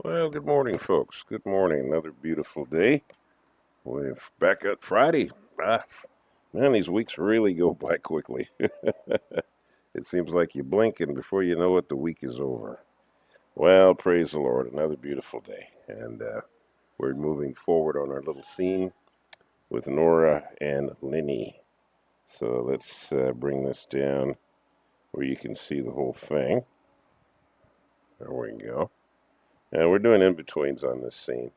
Well, good morning, folks. Good morning. Another beautiful day. We're back at Friday. Ah, man, these weeks really go by quickly. It seems like you blink, and before you know it, the week is over. Well, praise the Lord. Another beautiful day. And we're moving forward on our little scene with Nora and Linny. So let's bring this down where you can see the whole thing. There we go. And we're doing in-betweens on this scene.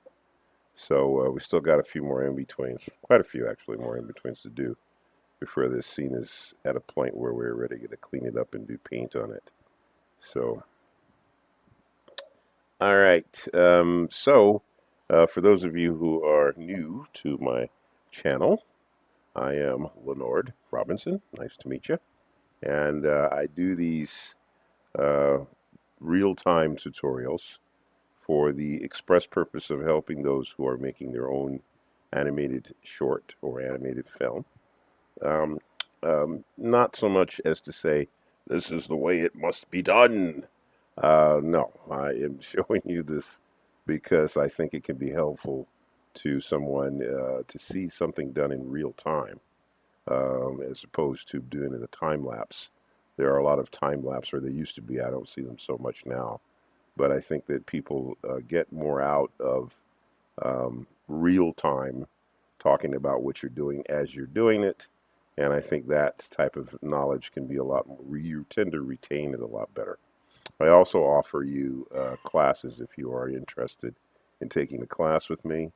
So we still got a few more in-betweens, quite a few actually more in-betweens to do before this scene is at a point where we're ready to clean it up and do paint on it. So, all right. For those of you who are new to my channel, I am Lenord Robinson. Nice to meet you. And I do these uh, real-time tutorials for the express purpose of helping those who are making their own animated short or animated film. Um, not so much as to say, this is the way it must be done. No, I am showing you this because I think it can be helpful to someone to see something done in real time as opposed to doing it a time lapse. There are a lot of time lapse, or there used to be. I don't see them so much now. But I think that people get more out of real time talking about what you're doing as you're doing it. And I think that type of knowledge can be a lot more, you tend to retain it a lot better. I also offer you classes if you are interested in taking a class with me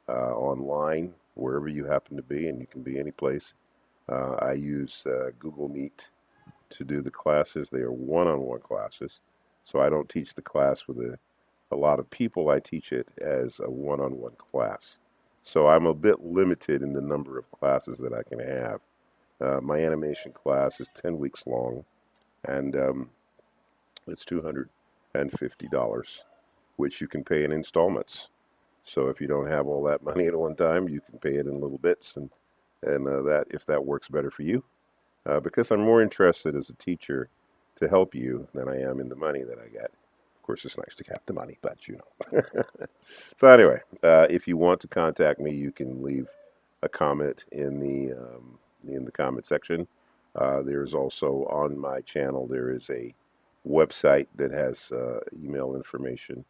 online, wherever you happen to be, and you can be any place. I use Google Meet to do the classes. They are one-on-one classes. So I don't teach the class with a lot of people. I teach it as a one-on-one class. So I'm a bit limited in the number of classes that I can have. My animation class is 10 weeks long, and it's $250, which you can pay in installments. So if you don't have all that money at one time, you can pay it in little bits, and that if that works better for you, because I'm more interested as a teacher to help you than I am in the money that I get. Of course, it's nice to have the money, but you know. So anyway, if you want to contact me, you can leave a comment in the comment section. There's also on my channel there is a website that has email information,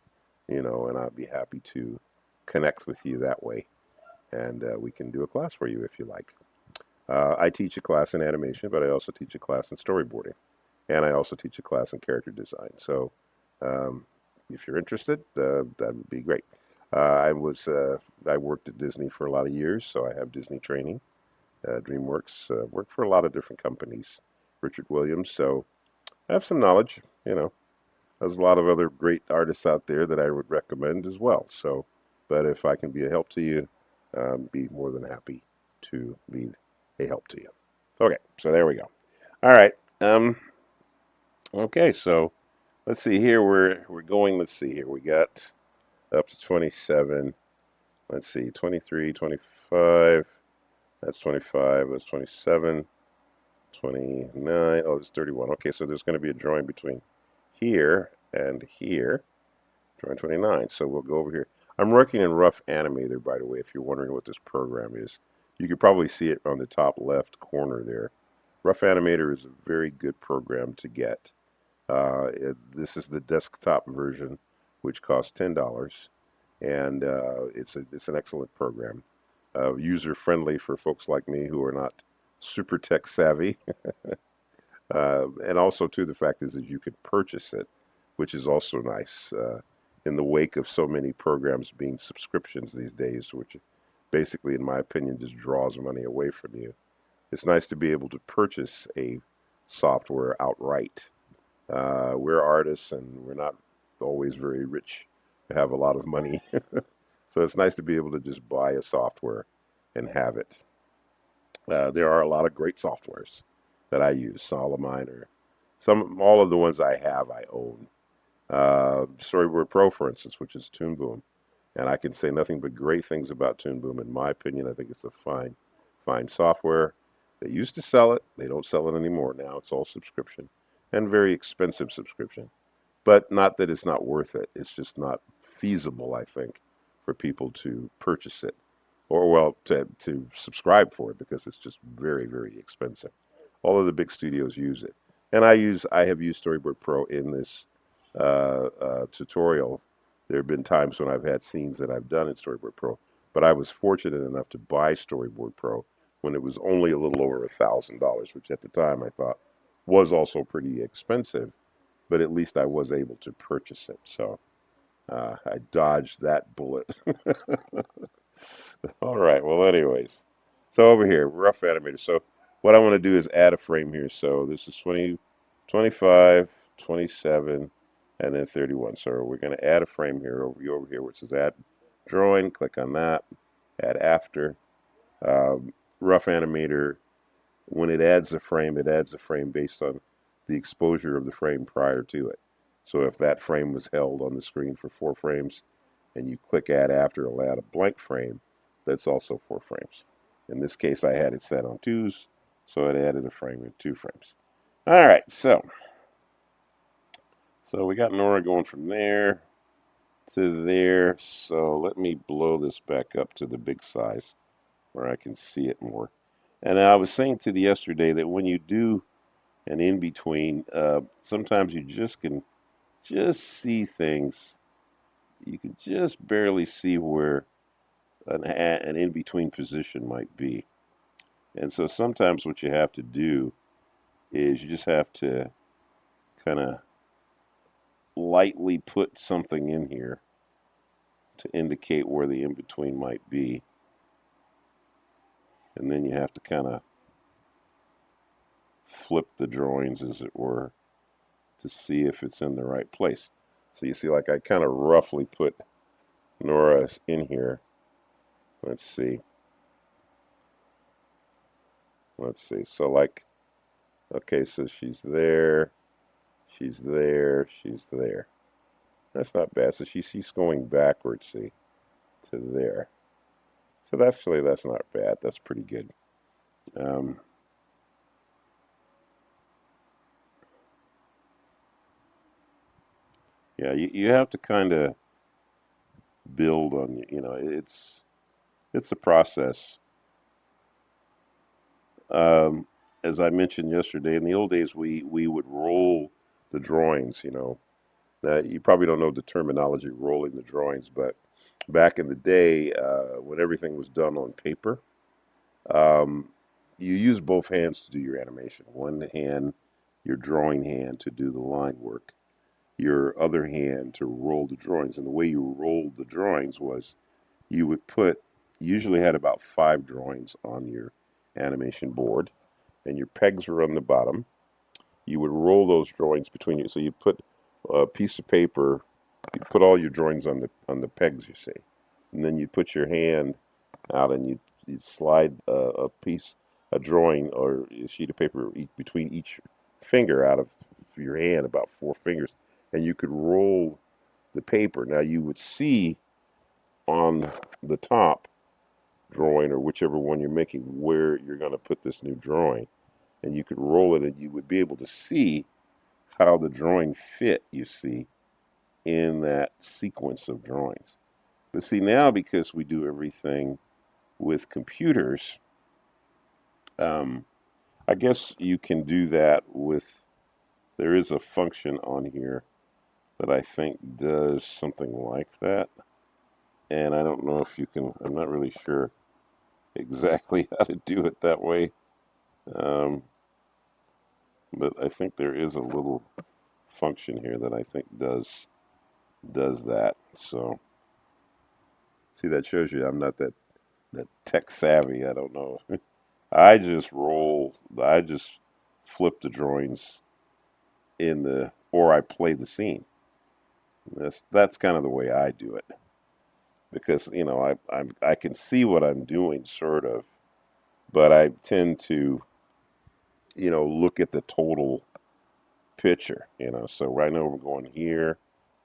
you know, and I'd be happy to connect with you that way, and we can do a class for you if you like. I teach a class in animation, but I also teach a class in storyboarding, and I also teach a class in character design. So, um, if you're interested, that would be great. I worked at Disney for a lot of years, so I have Disney training. DreamWorks worked for a lot of different companies. Richard Williams, so I have some knowledge. You know, there's a lot of other great artists out there that I would recommend as well. So, but if I can be a help to you, be more than happy to be a help to you. Okay, so there we go. All right. Okay, so let's see here. We're going. Let's see here. We got up to 27. Let's see, 23, 25. That's 25. That's 27. 29. Oh, it's 31. Okay, so there's going to be a drawing between here and here. Drawing 29. So we'll go over here. I'm working in Rough Animator, by the way, if you're wondering what this program is. You could probably see it on the top left corner there. Rough Animator is a very good program to get. This is the desktop version, which costs $10, and it's an excellent program. User friendly for folks like me who are not super tech savvy, and also too the fact is that you could purchase it, which is also nice. In the wake of so many programs being subscriptions these days, which basically, in my opinion, just draws money away from you. It's nice to be able to purchase a software outright. We're artists and we're not always very rich to have a lot of money. So it's nice to be able to just buy a software and have it. There are a lot of great softwares that I use. All of mine are all of the ones I have I own. Storyboard Pro, for instance, which is Toon Boom, and I can say nothing but great things about Toon Boom. In my opinion, I think it's a fine software. They used to sell it. They don't sell it anymore now. It's all subscription and very expensive subscription. But not that it's not worth it. It's just not feasible, I think, for people to purchase it, or well, to subscribe for it because it's just very, very expensive. All of the big studios use it, and I have used Storyboard Pro in this tutorial. There have been times when I've had scenes that I've done in Storyboard Pro, but I was fortunate enough to buy Storyboard Pro when it was only a little over $1,000, which at the time I thought was also pretty expensive, but at least I was able to purchase it. So I dodged that bullet. All right. Well, anyways, so over here, rough animator. So what I want to do is add a frame here. So this is 20, 25, 27, and then 31. So we're going to add a frame here over here, which is add drawing. Click on that. Add after. Rough animator. When it adds a frame based on the exposure of the frame prior to it. So if that frame was held on the screen for 4 frames, and you click add after, it'll add a blank frame that's also 4 frames. In this case, I had it set on 2s, so it added a frame in 2 frames. All right, so we got Nora going from there to there. So let me blow this back up to the big size where I can see it more. And I was saying to the yesterday that when you do an in between, sometimes you just can just see things. You can just barely see where an in between position might be. And so sometimes what you have to do is you just have to kind of lightly put something in here to indicate where the in between might be. And then you have to kind of flip the drawings, as it were, to see if it's in the right place. So you see, like I kind of roughly put Nora in here. Let's see. Let's see. So like, okay, so she's there, she's there, she's there. That's not bad. So she's going backwards, see, to there. So that's not bad. That's pretty good. Um, yeah, you have to kind of build on, it's a process. Um, as I mentioned yesterday, in the old days, we would roll the drawings. Now, you probably don't know the terminology rolling the drawings, but back in the day, when everything was done on paper, um, you use both hands to do your animation. One hand, your drawing hand, to do the line work. Your other hand to roll the drawings. And the way you rolled the drawings was you would usually had about 5 drawings on your animation board, and your pegs were on the bottom. You would roll those drawings between you. So you put a piece of paper, you put all your drawings on the pegs, you see, and then you put your hand out and you slide a drawing or a sheet of paper between each finger out of your hand, about 4 fingers, and you could roll the paper. Now you would see on the top drawing or whichever one you're making where you're going to put this new drawing, and you could roll it and you would be able to see how the drawing fit, you see, in that sequence of drawings. But see, now because we do everything with computers, um, I guess you can do that with, there is a function on here that I think does something like that. And I don't know if you can, I'm not really sure exactly how to do it that way. Um, but I think there is a little function here that I think does that. So see, that shows you I'm not that tech savvy. I don't know. I just flip the drawings or I play the scene. That's kind of the way I do it because I can see what I'm doing sort of, but I tend to look at the total picture. So right now we're going here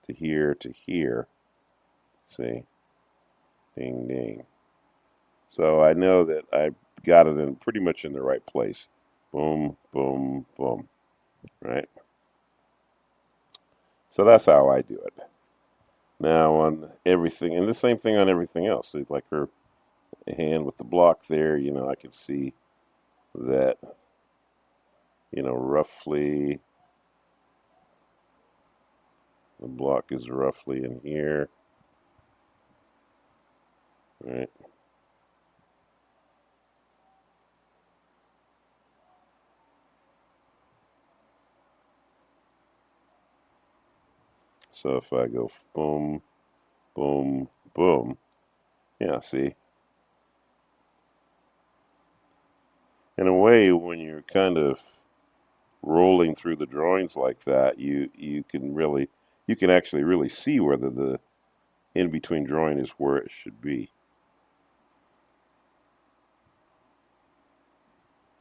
to here to here. See, ding ding. So I know that I got it in pretty much in the right place. Boom, boom, boom. Right. So that's how I do it. Now on everything, and the same thing on everything else. It's like her hand with the block there, I can see that, roughly the block is roughly in here, right? So if I go boom, boom, boom, yeah, see, in a way, when you're kind of rolling through the drawings like that, you can actually really see whether the in between drawing is where it should be.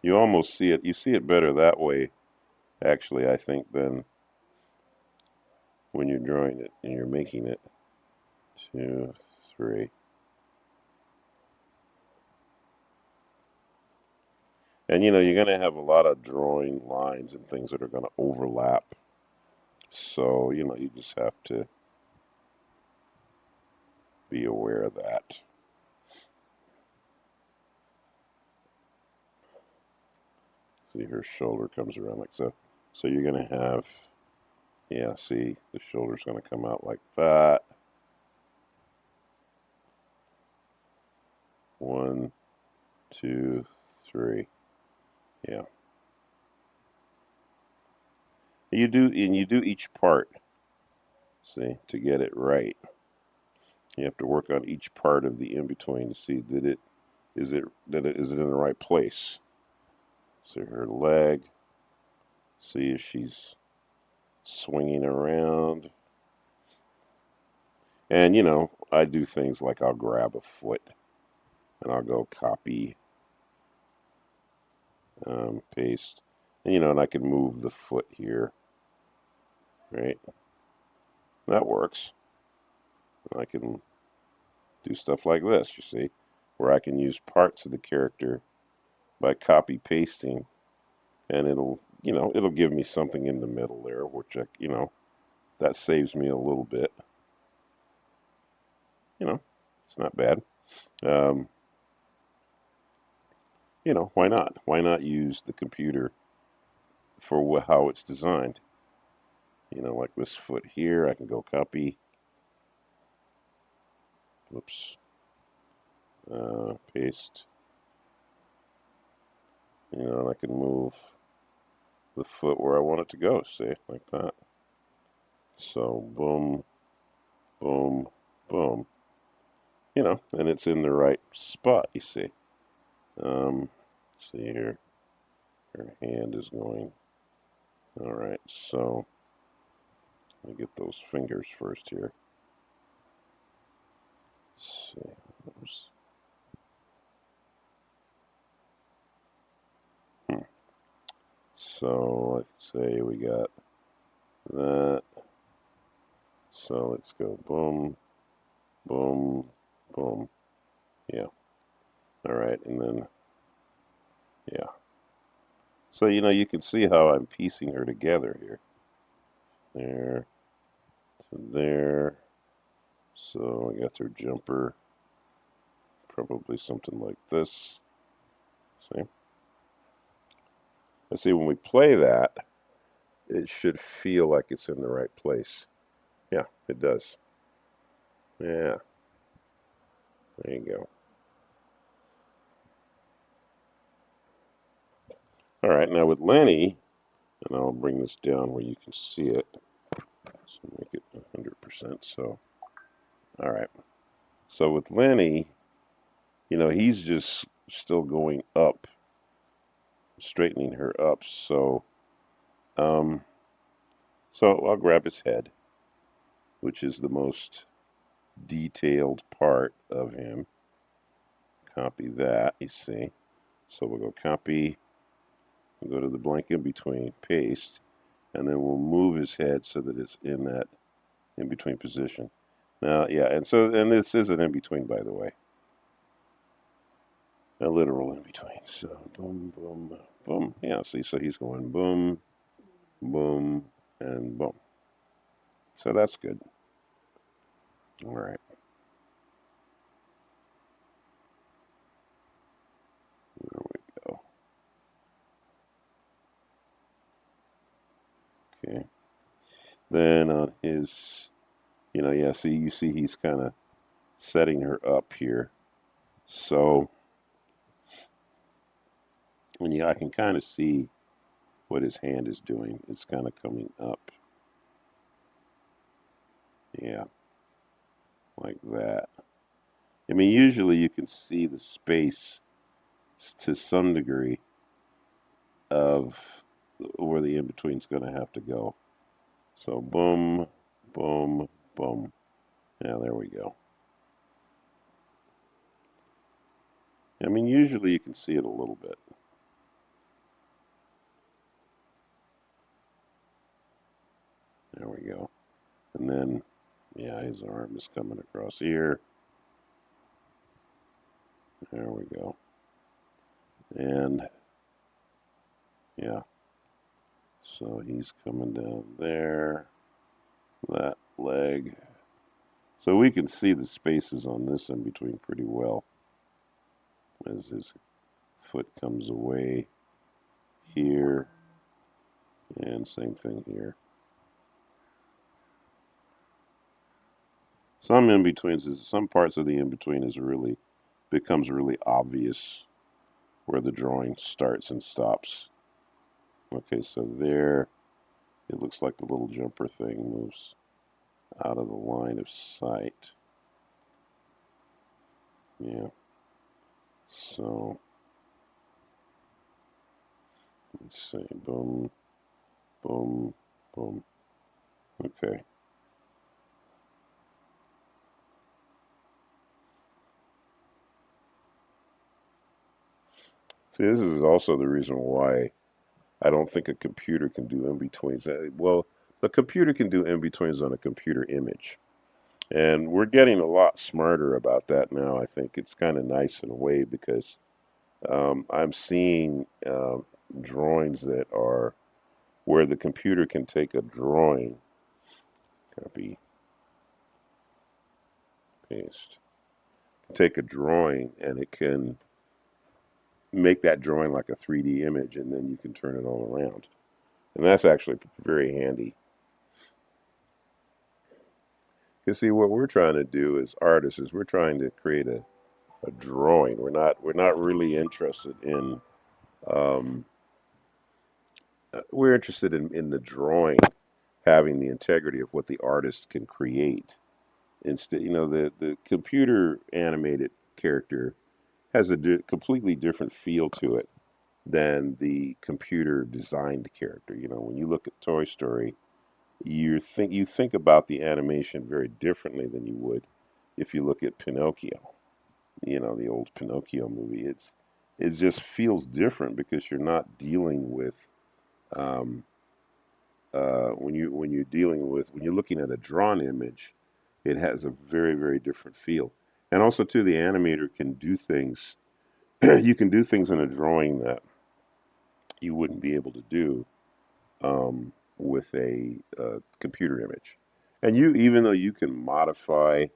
You almost see it. You see it better that way, actually, I think, than when you're drawing it and you're making it. 2, 3. And you're going to have a lot of drawing lines and things that are going to overlap. So, you just have to be aware of that. See, her shoulder comes around like so. So you're going to have, yeah, see, the shoulder's going to come out like that. 1, 2, 3. Yeah. You do each part, see, to get it right. You have to work on each part of the in between to see is it in the right place. So her leg, see if she's swinging around. And I do things like I'll grab a foot and I'll go copy, paste, and I can move the foot here, right? That works. I can do stuff like this, you see, where I can use parts of the character by copy pasting, and it'll give me something in the middle there, which that saves me a little bit. It's not bad. Um, why not? Why not use the computer for how it's designed? Like this foot here, I can go copy. Whoops. Paste. And I can move the foot where I want it to go, see, like that. So boom, boom, boom. And it's in the right spot, you see. See here, her hand is going. All right, so let me get those fingers first here. Let's see. So let's say we got that. So let's go boom, boom, boom. Yeah. All right, and then yeah. So you can see how I'm piecing her together here. There to there. So I got their jumper, probably something like this. See? I see when we play that, it should feel like it's in the right place. Yeah, it does. Yeah, there you go. All right, now with Lenny, and I'll bring this down where you can see it. So make it 100%. So, all right. So with Lenny, he's just still going up, straightening her up. Um, so I'll grab his head, which is the most detailed part of him. Copy that, you see. So we'll go copy, we'll go to the blank in between, paste, and then we'll move his head so that it's in that in between position. Now, yeah, and this is an in between, by the way, a literal in between. So boom, boom, boom. Yeah, see, so he's going boom, boom, and boom. So that's good. All right. There we go. Okay. Then on his, yeah, you see he's kind of setting her up here. So I can kind of see what his hand is doing. It's kind of coming up. Yeah, like that. I mean, usually you can see the space to some degree of where the in-between's going to have to go. So boom, boom, boom. Yeah, there we go. I mean, usually you can see it a little bit. There we go. And then, yeah, his arm is coming across here. There we go. And, yeah, so he's coming down there. That leg. So we can see the spaces on this in between pretty well as his foot comes away here. And same thing here. Some in-betweens, some parts of the in-between becomes really obvious where the drawing starts and stops. Okay, so there, it looks like the little jumper thing moves out of the line of sight. Yeah, so let's see, boom, boom, boom. Okay. See, this is also the reason why I don't think a computer can do in-betweens. Well, the computer can do in-betweens on a computer image. And we're getting a lot smarter about that now. I think it's kind of nice in a way because I'm seeing drawings that are where the computer can take a drawing, copy, paste, take a drawing and it can make that drawing like a 3D image and then you can turn it all around. And that's actually very handy. Because see, what we're trying to do as artists is we're trying to create a drawing. We're not really interested in um, we're interested in the drawing having the integrity of what the artist can create. Instead, the computer animated character has a completely different feel to it than the computer designed character. When you look at Toy Story, you think about the animation very differently than you would if you look at Pinocchio. The old Pinocchio movie. It just feels different because you're not dealing with um, when you're looking at a drawn image, it has a very very different feel. And also too, the animator can do things. You can do things in a drawing that you wouldn't be able to do with a computer image. And even though you can modify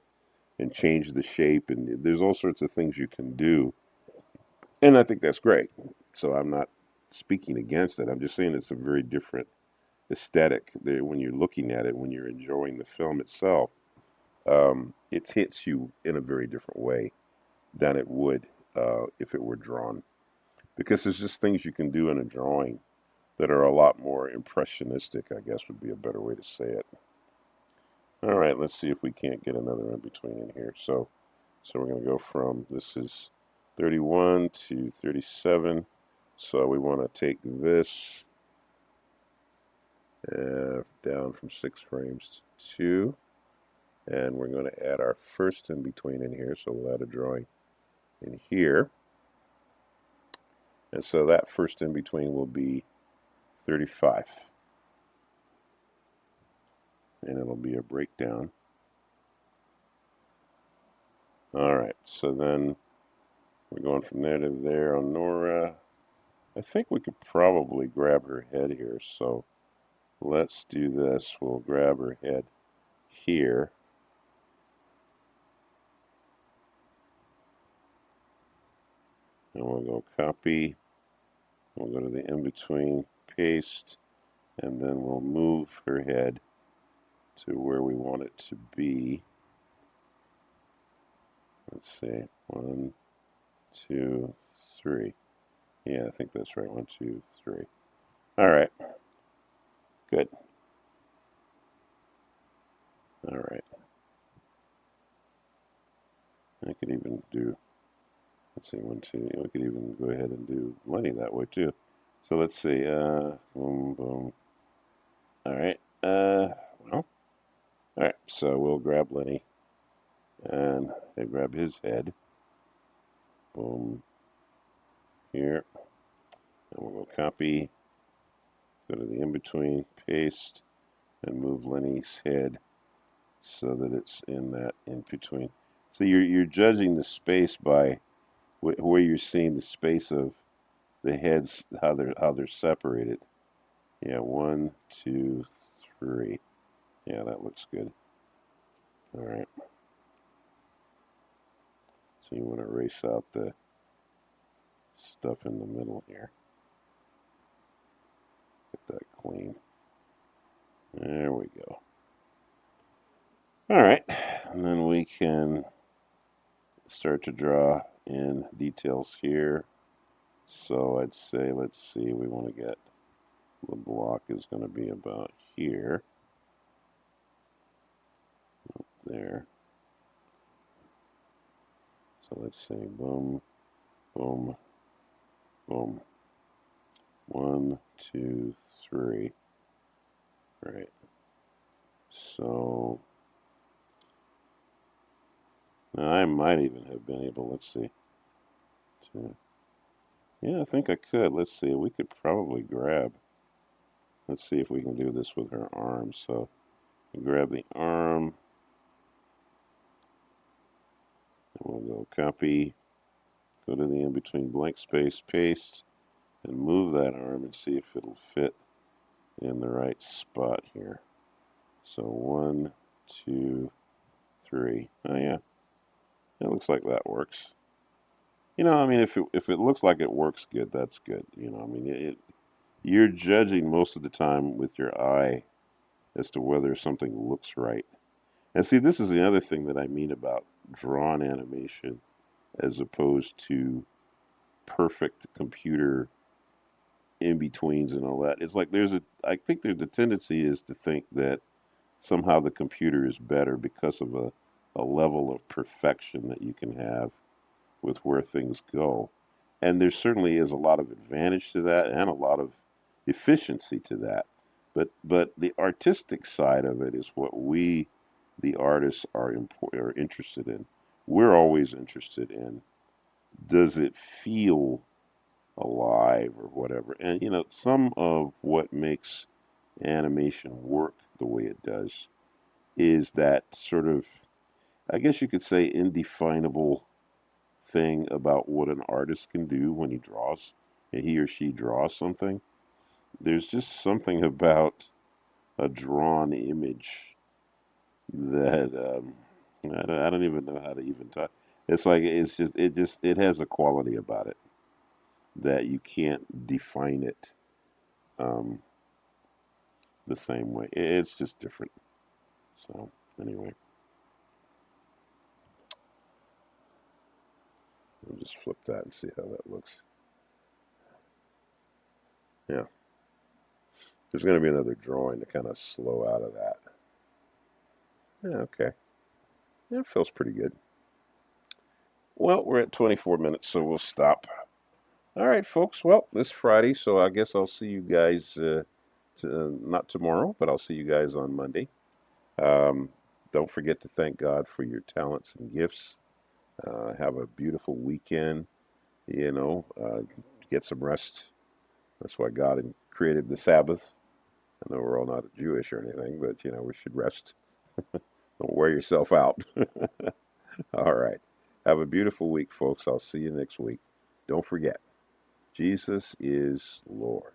and change the shape, and there's all sorts of things you can do, and I think that's great. So I'm not speaking against it. I'm just saying it's a very different aesthetic when you're looking at it, when you're enjoying the film itself. It hits you in a very different way than it would if it were drawn. Because there's just things you can do in a drawing that are a lot more impressionistic, I guess would be a better way to say it. All right, let's see if we can't get another in between in here. So we're going to go from, this is 31 to 37. So we want to take this down from 6 frames to 2. And we're going to add our first in between in here. So we'll add a drawing in here. And so that first in between will be 35. And it'll be a breakdown. All right, so then we're going from there to there on Nora. I think we could probably grab her head here. So let's do this. We'll grab her head here. and we'll go copy. We'll go to the in-between, paste, and then we'll move her head to where we want it to be. Let's see, 1, 2, 3. Yeah, I think that's right. 1, 2, 3. All right, good. All right. I could even do, let's see, 1, 2. We could even go ahead and do Lenny that way too. So let's see. Boom, boom. All right. Well, all right. So we'll grab Lenny and grab his head. Boom. Here. And we'll go copy. Go to the in-between, paste, and move Lenny's head so that it's in that in-between. So you're judging the space by where you're seeing the space of the heads, how they're separated. Yeah, 1, 2, 3. Yeah, that looks good. All right. So you want to erase out the stuff in the middle here. Get that clean. There we go. All right, and then we can start to draw in details here. So I'd say, let's see, we want to get, the block is going to be about here, there. So let's say boom, boom, boom. 1, 2, 3. Right. So now I might even have been able, let's see. Yeah, I think I could. Let's see. We could probably grab. Let's see if we can do this with her arm. So grab the arm. And we'll go copy. Go to the in-between blank space, paste, and move that arm and see if it'll fit in the right spot here. So 1, 2, 3. Oh yeah, it looks like that works. You know, I mean, if it looks like it works good, that's good. You know, I mean, you're judging most of the time with your eye as to whether something looks right. And see, this is the other thing that I mean about drawn animation as opposed to perfect computer in betweens and all that. It's like I think there's a tendency is to think that somehow the computer is better because of a level of perfection that you can have with where things go. And there certainly is a lot of advantage to that and a lot of efficiency to that. But the artistic side of it is what we, the artists, are interested in. We're always interested in, does it feel alive or whatever? And you know, some of what makes animation work the way it does is that sort of, I guess you could say, indefinable thing about what an artist can do when he draws, and he or she draws something. There's just something about a drawn image that I don't even know how to even talk. It's like it has a quality about it that you can't define it um, the same way. It's just different. So anyway, we'll just flip that and see how that looks. Yeah, there's going to be another drawing to kind of slow out of that. Yeah, okay. Yeah, it feels pretty good. Well, we're at 24 minutes, so we'll stop. All right, folks. Well, it's Friday, so I guess I'll see you guys, not tomorrow, but I'll see you guys on Monday. Um, don't forget to thank God for your talents and gifts. Have a beautiful weekend. You know, get some rest. That's why God created the Sabbath. I know we're all not Jewish or anything, but you know we should rest. Don't wear yourself out. All right. Have a beautiful week, folks. I'll see you next week. Don't forget, Jesus is Lord.